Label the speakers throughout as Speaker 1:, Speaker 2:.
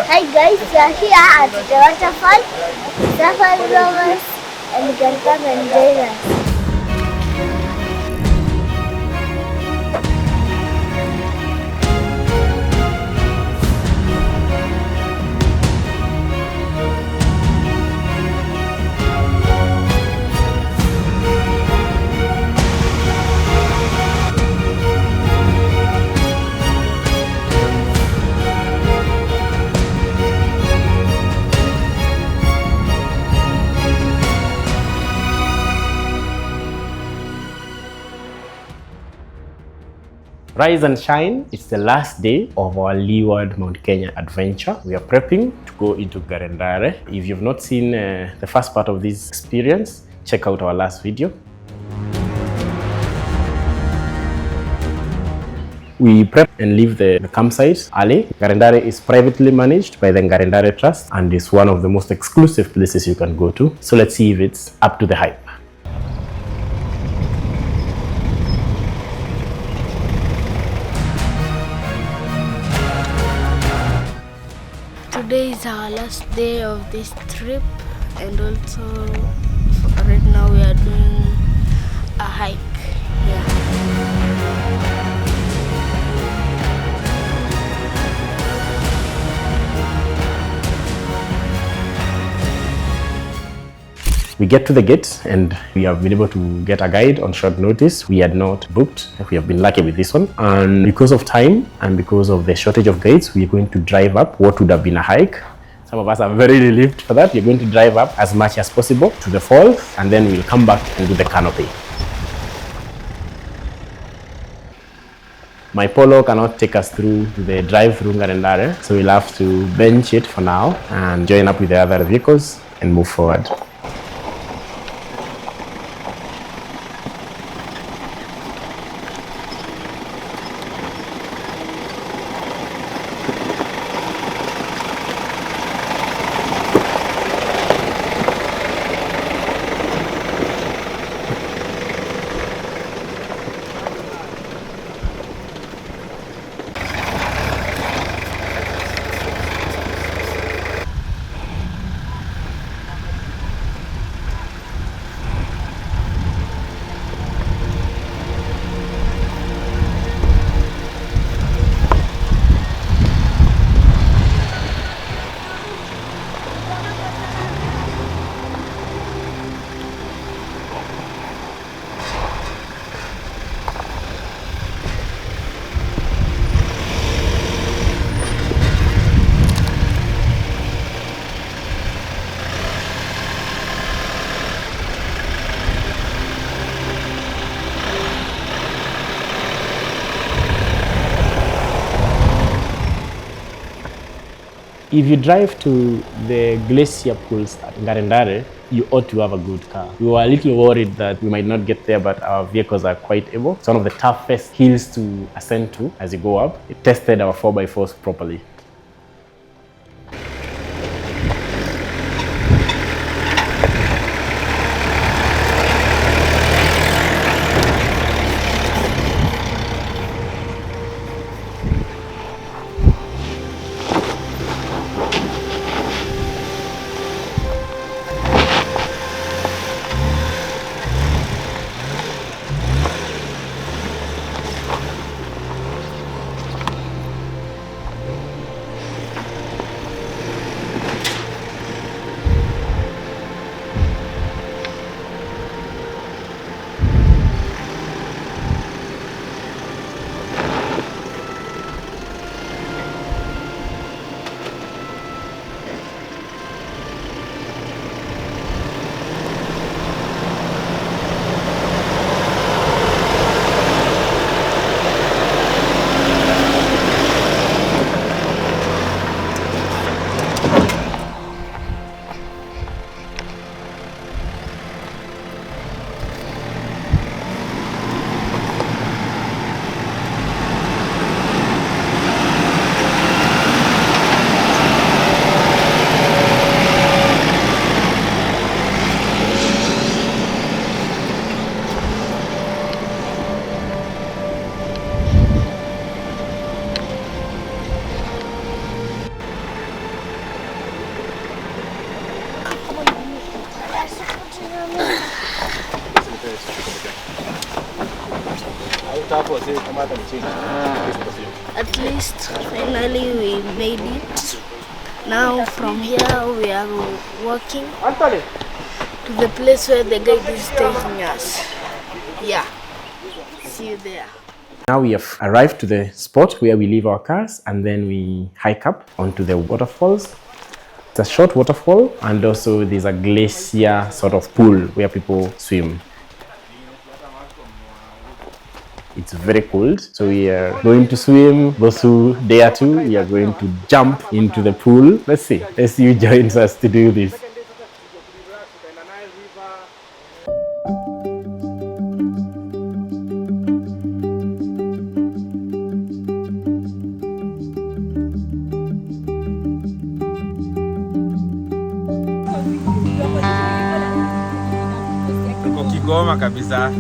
Speaker 1: Hi guys, we are here at the waterfall. Safari rovers and you can come and join us.
Speaker 2: Rise and shine, it's the last day of our Leeward Mount Kenya adventure. We are prepping to go into Ngare Ndare. If you've not seen the first part of this experience, check out our last video. We prep and leave the campsite early. Ngare Ndare is privately managed by the Ngare Ndare Trust and is one of the most exclusive places you can go to. So let's see if it's up to the hype.
Speaker 1: Today is our last day of this trip, and also right now we are doing a hike.
Speaker 2: We get to the gate and we have been able to get a guide on short notice. We had not booked. We have been lucky with this one. And because of time and because of the shortage of guides, we're going to drive up what would have been a hike. Some of us are very relieved for that. We're going to drive up as much as possible to the fall, and then we'll come back and do the canopy. My Polo cannot take us through the drive through Ngare Ndare, so we'll have to bench it for now and join up with the other vehicles and move forward. If you drive to the Glacier pools at Ngare Ndare, you ought to have a good car. We were a little worried that we might not get there, but our vehicles are quite able. It's one of the toughest hills to ascend to as you go up. It tested our 4x4s properly.
Speaker 1: At least finally we made it. Now from here we are walking to the place where the guide is taking us. Yeah, see you there.
Speaker 2: Now we have arrived to the spot where we leave our cars and then we hike up onto the waterfalls. It's a short waterfall and also there's a glacier sort of pool where people swim. It's very cold, so we are going to swim. Those who dare to, we are going to jump into the pool. Let's see who joins us to do this.
Speaker 3: Tuko Kigoma kabisa.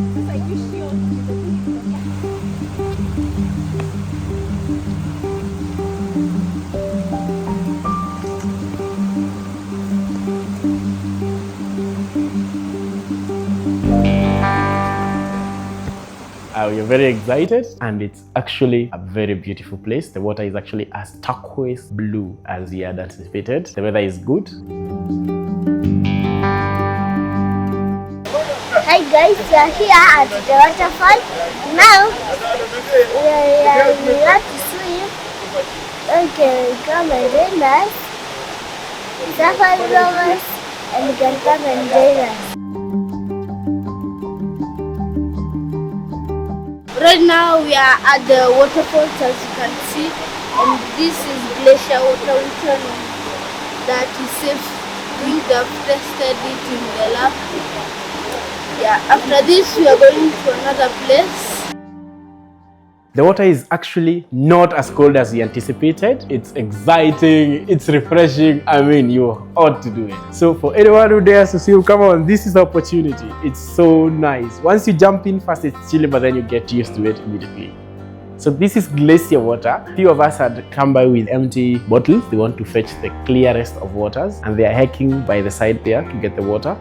Speaker 2: We are very excited and it's actually a very beautiful place. The water is actually as turquoise blue as we had anticipated. The weather is good.
Speaker 4: Hi guys, we are here at the waterfall. Now we want to swim. Okay, come and join us. Safari lovers, and you can come and join us.
Speaker 1: Right now we are at the waterfalls, as you can see, and this is Glacier water that is safe. We have tested it in the lab. Yeah, after this we are going to another place.
Speaker 2: The water is actually not as cold as we anticipated. It's exciting, it's refreshing. I mean, you ought to do it. So for anyone who dares to swim, come on, this is the opportunity. It's so nice. Once you jump in first, it's chilly, but then you get used to it immediately. So this is glacier water. A few of us had come by with empty bottles. They want to fetch the clearest of waters, and they are hiking by the side there to get the water.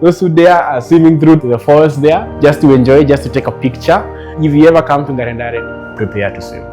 Speaker 2: Those who there are swimming through the forest there, just to enjoy, just to take a picture. If you ever come to Ngare Ndare, prepare to swim.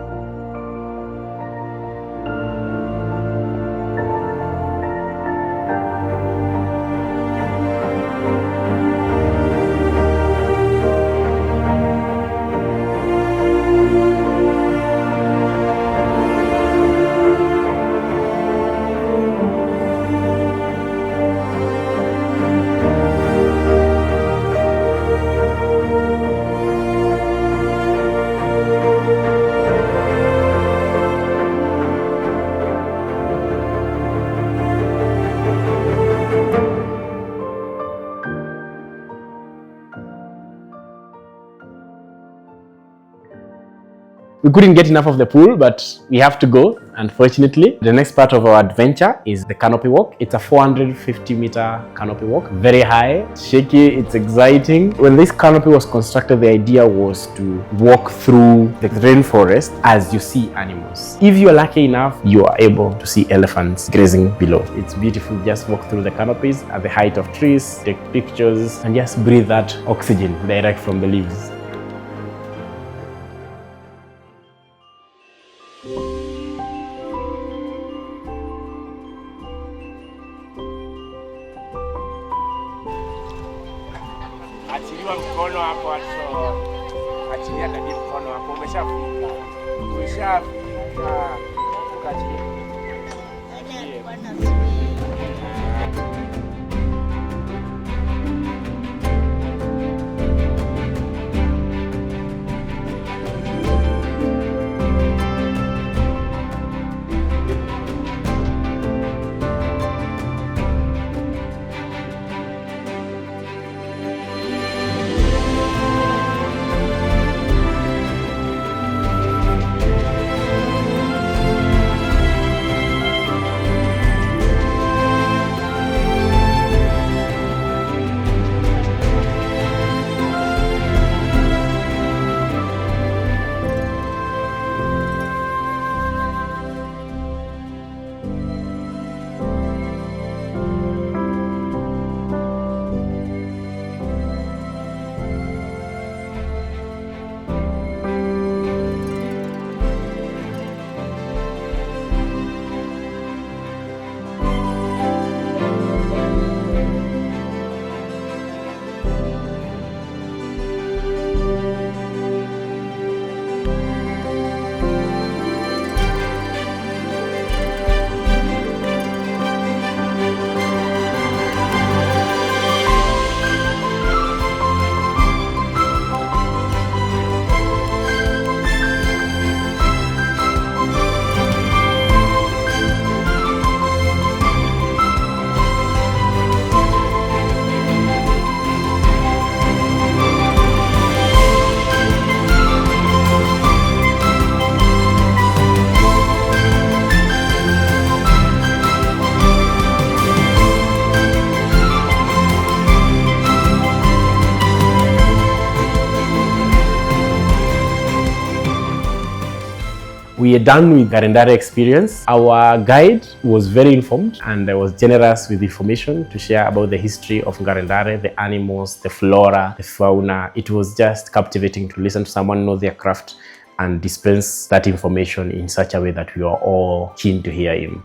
Speaker 2: We couldn't get enough of the pool, but we have to go unfortunately. The next part of our adventure is the Canopy walk. It's a 450-meter canopy walk, very high, shaky, it's exciting. When this canopy was constructed, the idea was to walk through the rainforest as you see animals. If you are lucky enough, you are able to see elephants grazing below. It's beautiful. Just walk through the canopies at the height of trees, take pictures, and just breathe that oxygen direct from the leaves.
Speaker 3: Achiliwa mkono hapo hapo. Achilia kadi mkono hapo. Umeshafika. Ukachilia.
Speaker 2: We are done with Ngare Ndare experience. Our guide was very informed and was generous with information to share about the history of Ngare Ndare, the animals, the flora, the fauna. It was just captivating to listen to someone know their craft and dispense that information in such a way that we are all keen to hear him.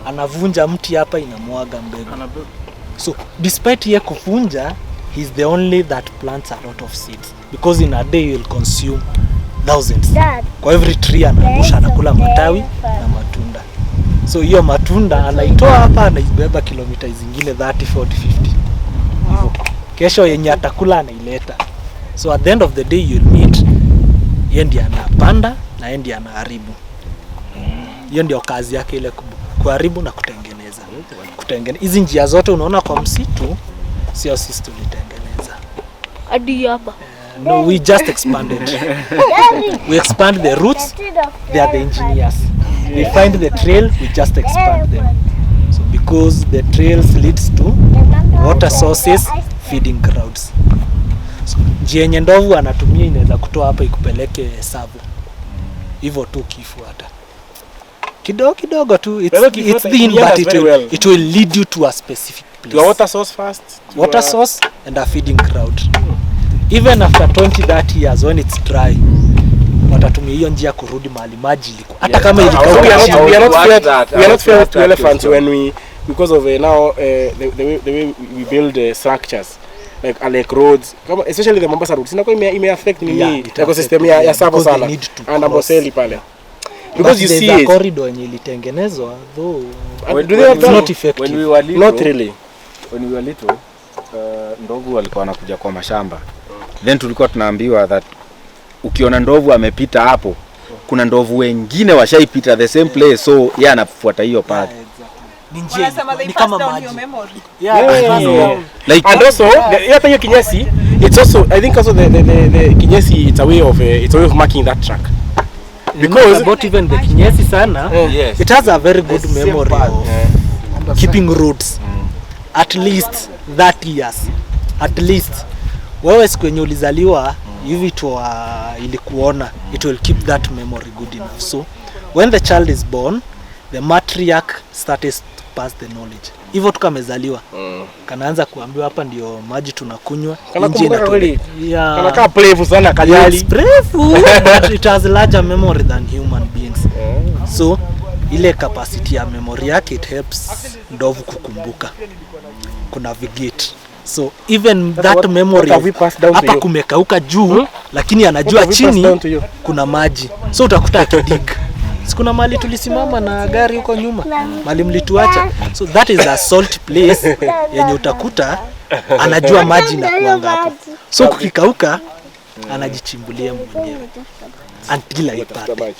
Speaker 5: Anavunja mti hapa inamwaga mbegu. So despite ye kuvunja, he's the only that plants a lot of seeds. Because in a day you'll consume thousands. Kwa every tree anangusha anakula matawi na matunda. So hiyo matunda anaitoa hapa anaibeba kilomita zingine 30, 40, 50. Kesho yenye atakula anaileta. So at the end of the day you'll meet yeye ndiye anapanda na yeye ndiye anaharibu. Hiyo ndio kazi yake ile kuharibu na kutengeneza. Hizi njia zote unaona kwa msitu sio sisi tulitengeneza.
Speaker 1: Hadi hapa.
Speaker 5: No, we just expanded. We expand the routes. They are the engineers. They find the trail, we just expand them. So because the trails leads to water sources, feeding grounds. So njia yenye ndovu anatumia inaweza kutoa hapa ikupeleke Sabu. Hivyo tu kifuata. Kidogo tu, it's thin but it will lead you to a specific place.
Speaker 3: To a water source first.
Speaker 5: Water source and a feeding ground. Even after 20-30 years when it's dry, watatumia hiyo njia kurudi mahali maji liko. Hata kama
Speaker 3: we are not fair to elephants when we, because of now the way we build structures like roads, especially the Mombasa roads. Inakuwa ime affect nini ecosystem ya Savo sana and Amboseli pale. Because you see
Speaker 5: the corridor yenye ilitengenezwa though
Speaker 3: not effective.
Speaker 6: When we were little,
Speaker 3: not really.
Speaker 6: When we were little, ndovu walikuwa wanakuja kwa mashamba. Then tulikuwa tunaambiwa that ukiona ndovu amepita hapo, kuna ndovu wengine washaipita the same place, so yeye anafuata hiyo path.
Speaker 5: Ni kama maji.
Speaker 3: Like, and also hata hiyo kinyesi, it's also, I think also the kinyesi, it's a way of marking that track.
Speaker 5: because about even the kinyesi sana,
Speaker 6: Yes.
Speaker 5: it has a very good
Speaker 6: The same
Speaker 5: memory
Speaker 6: part.
Speaker 5: of keeping roots at least 30 years at least. Wewe siku yenye ulizaliwa hivi ilikuona, it will keep that memory good enough. So when the child is born, the matriarch starts to pass the knowledge. Hivyo tukamezaliwa kanaanza kuambiwa hapa ndio maji tunakunywa.
Speaker 3: Kanakaa playful sana kajali.
Speaker 5: It's playful but it has larger memory than human beings. So ile capacity ya memory yake, it helps ndovu kukumbuka, kunavigate. So even that memory hapa kumekauka juu lakini anajua chini kuna maji. So utakuta akidig. Sikuna mali tulisimama na gari huko nyuma, mali mlituacha. So that is a salt place yenye utakuta anajua maji na kuanga hapo. So kukikauka anajichimbulia mwenyewe until aipate.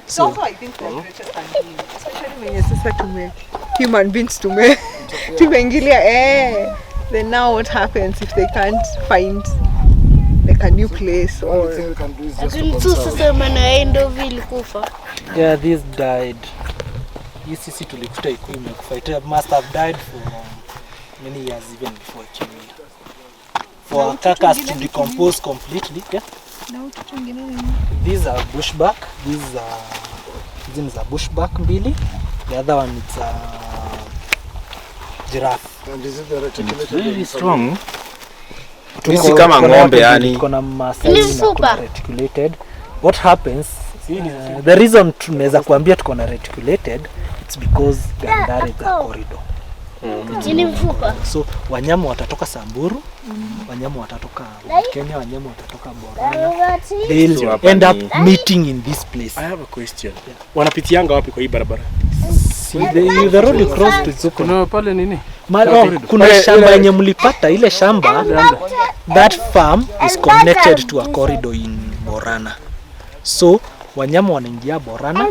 Speaker 7: So I think the greatest unknown, especially when sasa human beings tumeingilia then now what happens if they can't find like a new place or
Speaker 5: yeah, this died. Hii sisi tulikuta ikuwa imekufa. It must have died for many years even before it came here. For a carcass to decompose completely. Yeah? These are bushback. These are bushback mbili. The other one is a giraffe.
Speaker 6: And is it the reticulated? Really strong. Tuko kama ng'ombe yani.
Speaker 5: Kuna muscles na reticulated. What happens? The reason tunaweza kuambia tuko na reticulated, it's because Ngare Ndare is a corridor. So wanyama watatoka Samburu, wanyama watatoka Kenya, wanyama watatoka Borana. They'll end up meeting in this place.
Speaker 3: I have a question. Yeah. Wanapitianga wapi kwa hii barabara?
Speaker 5: The road cross to Zuko.
Speaker 8: Kuna pale nini?
Speaker 5: Kuna shamba yenye mlipata, ile shamba, that farm is connected to a corridor in Borana. So wanyama wanaingia Borana,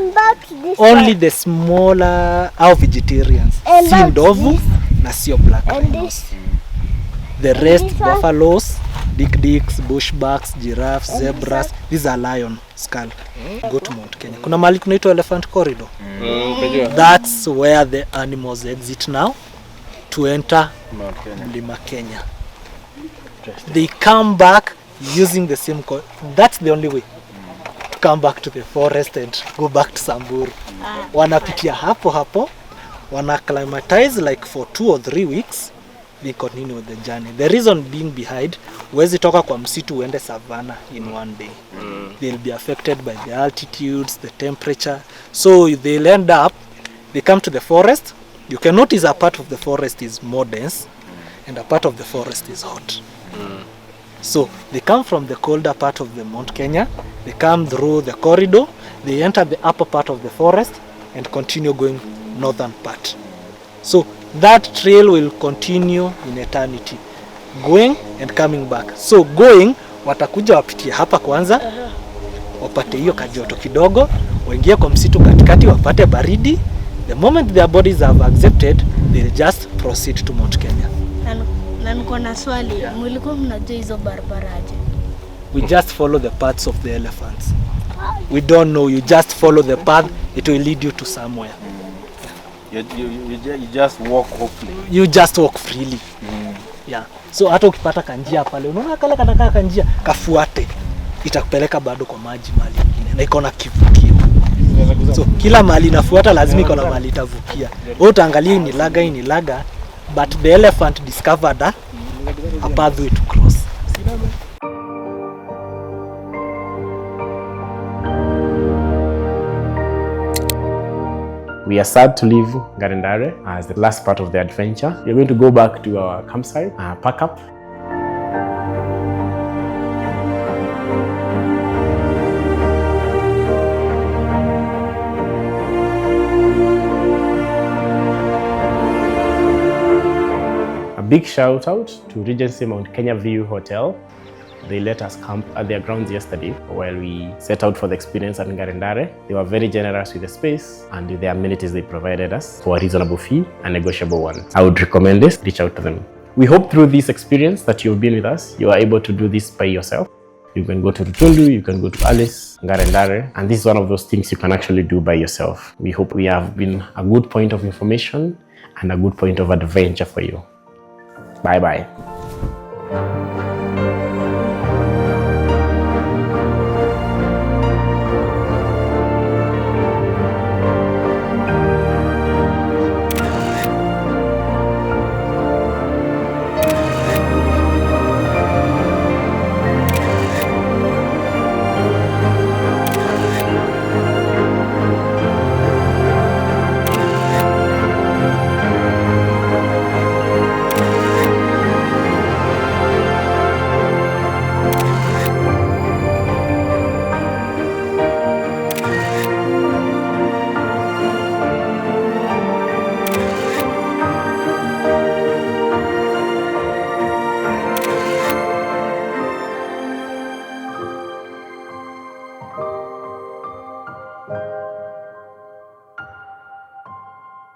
Speaker 5: only the smaller au vegetarians, si ndovu na sio black rhinos. The rest buffaloes, dik-diks, bushbacks, giraffes, zebras, these are lion skull. Go to Mount Kenya. Kuna mahali kunaitwa elephant corridor. That's where the animals exit now to enter Mlima Kenya. They come back using the same that's the only way to come back to the forest and go back to Samburu. Wanapitia hapo, wana acclimatize like for 2 or 3 weeks, they continue with the journey. The reason being behind, huwezi toka kwa msitu uende savannah in one day. They'll be affected by the altitudes, the temperature. So they'll end up, they come to the forest. You can notice a part of the forest is more dense and a part of the forest is hot. So they come from the colder part of the Mount Kenya, they come through the corridor, they enter the upper part of the forest and continue going northern part. So that trail will continue in eternity, going and coming back. So going, watakuja wapitie hapa kwanza, wapate hiyo kajoto kidogo, waingie kwa msitu katikati wapate baridi. The moment their bodies have accepted, they'll just proceed to Mount Kenya.
Speaker 1: Na niko na swali, mlikuwa mnajua hizo barabara aje?
Speaker 5: We just follow the paths of the elephants. We don't know, you just follow the path, it will lead you to somewhere.
Speaker 6: You just walk hopefully.
Speaker 5: You just walk freely. Yeah. So hata ukipata kanjia pale, unaona kale kanakaa kanjia, kafuate. Itakupeleka bado kwa maji mahali nyingine na iko na kivukio. So kila mahali inafuata lazima iko na mahali itavukia. Wewe utaangalia ni laga, but the elephant discovered a pathway to cross.
Speaker 2: We are sad to leave Ngare Ndare as the last part of the adventure. We are going to go back to our campsite, pack up. A big shout out to Regency Mount Kenya View Hotel. They let us camp at their grounds yesterday while we set out for the experience at Ngare Ndare. They were very generous with the space and with the amenities they provided us for a reasonable fee, a negotiable one. I would recommend this, reach out to them. We hope through this experience that you've been with us, you are able to do this by yourself. You can go to Rutundu, you can go to Alice, Ngare Ndare, and this is one of those things you can actually do by yourself. We hope we have been a good point of information and a good point of adventure for you. Bye-bye.